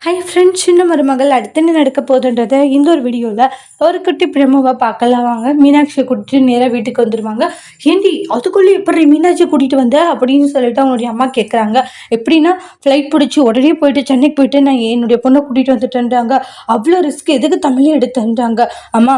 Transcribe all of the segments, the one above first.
Hi friends, சின்ன மருமகள் அடுத்து என்ன நடக்க போகுதுன்றத இந்த ஒரு வீடியோவில் ஒரு குட்டி பிரமுவை பார்க்கலாம் வாங்க. மீனாட்சியை கூட்டிட்டு நேராக வீட்டுக்கு வந்துடுவாங்க. ஏண்டி அதுக்குள்ளே எப்படி மீனாட்சியை கூட்டிகிட்டு வந்த அப்படின்னு சொல்லிட்டு அவங்களுடைய அம்மா கேட்குறாங்க. எப்படின்னா ஃப்ளைட் பிடிச்சி உடனே போயிட்டு சென்னைக்கு போயிட்டு நான் என்னுடைய பொண்ணை கூட்டிகிட்டு வந்துட்டேன்றாங்க. அவ்வளோ ரிஸ்க் எதுக்கு தமிழே எடுத்துன்றாங்க. அம்மா,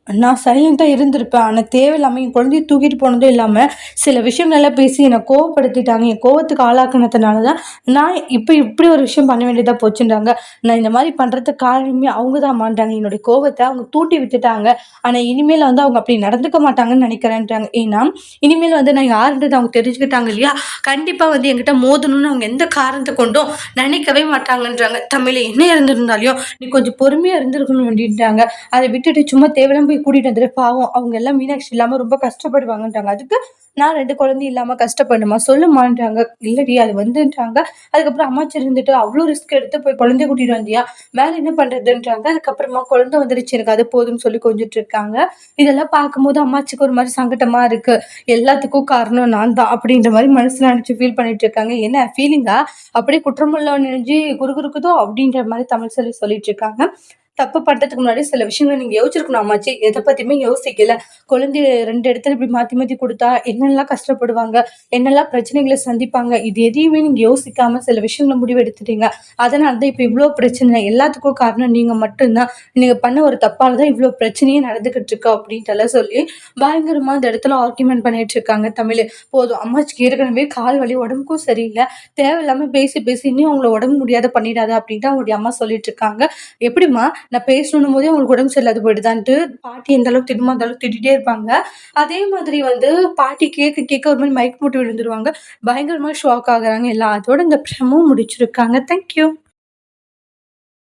நான் சைலண்ட்டாக இருந்திருப்பேன். ஆனால் தேவையில்லாமல் என் குழந்தைய தூக்கிட்டு போனதும் இல்லாமல் சில விஷயங்கள்லாம் பேசி என்னை கோவப்படுத்திட்டாங்க. என் கோவத்துக்கு ஆளாக்குனதுனால தான் நான் இப்போ இப்படி ஒரு விஷயம் பண்ண வேண்டியதாக போச்சுன்றாங்க. நான் இந்த மாதிரி பண்ணுறதுக்கு காரணமே அவங்க தான் மாட்டாங்க. என்னுடைய கோவத்தை அவங்க தூட்டி விட்டுட்டாங்க. ஆனால் இனிமேல் வந்து அவங்க அப்படி நடந்துக்க மாட்டாங்கன்னு நினைக்கிறேன்றாங்க. ஏன்னா இனிமேல் வந்து நான் யாருன்றது அவங்க தெரிஞ்சுக்கிட்டாங்க இல்லையா, கண்டிப்பாக வந்து என்கிட்ட மோதணும்னு அவங்க எந்த காரணத்தை கொண்டும் நினைக்கவே மாட்டாங்கன்றாங்க. தமிழ் என்ன இருந்திருந்தாலையும் நீ கொஞ்சம் பொறுமையாக இருந்திருக்கணும் அப்படின்றாங்க. அதை விட்டுட்டு சும்மா தேவையில்லாம போய் கூட்டிட்டு வந்துட்டு பாவம் அவங்க எல்லாம் மீனாட்சி இல்லாமல் ரொம்ப கஷ்டப்படுவாங்கன்றாங்க. அதுக்கு நான் 2 குழந்தை இல்லாமல் கஷ்டப்படணுமா சொல்லுமான்றாங்க. இல்லடி அது வந்துன்றாங்க. அதுக்கப்புறம் அம்மாச்சி இருந்துட்டு அவ்வளோ ரிஸ்க் எடுத்து போய் குழந்தைய கூட்டிட்டு வந்தியா, வேற என்ன பண்றதுன்றாங்க. அதுக்கப்புறமா குழந்தை வந்துருச்சு, எனக்கு அது போதும்னு சொல்லி கொஞ்சிட்டு இருக்காங்க. இதெல்லாம் பார்க்கும்போது அம்மாச்சிக்கு ஒரு மாதிரி சங்கட்டமா இருக்கு. எல்லாத்துக்கும் காரணம் நான் தான் அப்படின்ற மாதிரி மனசுல நினைச்சு ஃபீல் பண்ணிட்டு இருக்காங்க. என்ன ஃபீலிங்கா அப்படியே குற்றமுள்ள நினைஞ்சு குறுகுறுக்குதோ அப்படின்ற மாதிரி தமிழ் சொல்லிட்டு இருக்காங்க. தப்பு பண்றதுக்கு முன்னாடி சில விஷயங்களை நீங்க யோசிச்சிருக்கணும் அம்மாச்சி. எதை பத்தியுமே யோசிக்கல. குழந்தைய 2 இடத்துல இப்படி மாத்தி மாத்தி கொடுத்தா என்னெல்லாம் கஷ்டப்படுவாங்க, என்னெல்லாம் பிரச்சனைகளை சந்திப்பாங்க, இது எதையுமே நீங்க யோசிக்காம சில விஷயங்களை முடிவு எடுத்துட்டீங்க. அதனால தான் இப்ப இவ்வளோ பிரச்சனை. எல்லாத்துக்கும் காரணம் நீங்க மட்டும்தான். நீங்க பண்ண ஒரு தப்பால தான் இவ்வளோ பிரச்சனையே நடந்துகிட்டு இருக்கு அப்படின்ட்டு எல்லாம் சொல்லி பயங்கரமா அந்த இடத்துல ஆர்கியூமெண்ட் பண்ணிட்டு இருக்காங்க தமிழ். போதும், அம்மாச்சிக்கு ஏற்கனவே கால் வலி, உடம்புக்கும் சரியில்லை. தேவையில்லாம பேசி பேசி இன்னும் அவங்கள உடம்பு முடியாத பண்ணிடாத அப்படின்ட்டு அவங்களுடைய அம்மா சொல்லிட்டு இருக்காங்க. எப்படிம்மா நான் பேசணும் போதே உங்களுக்கு உடம்பு சரியில்லாத போயிடுதான்ட்டு பாட்டி எந்த அளவுக்கு திட்டுமோ அந்த அளவுக்கு திட்டிகிட்டே இருப்பாங்க. அதே மாதிரி வந்து பாட்டி கேட்க கேட்க ஒரு மாதிரி மயக்கம் போட்டு விழுந்துருவாங்க. பயங்கரமா ஷாக் ஆகுறாங்க எல்லாம். அதோட இந்த ப்ரமோ முடிச்சிருக்காங்க. தேங்க்யூ.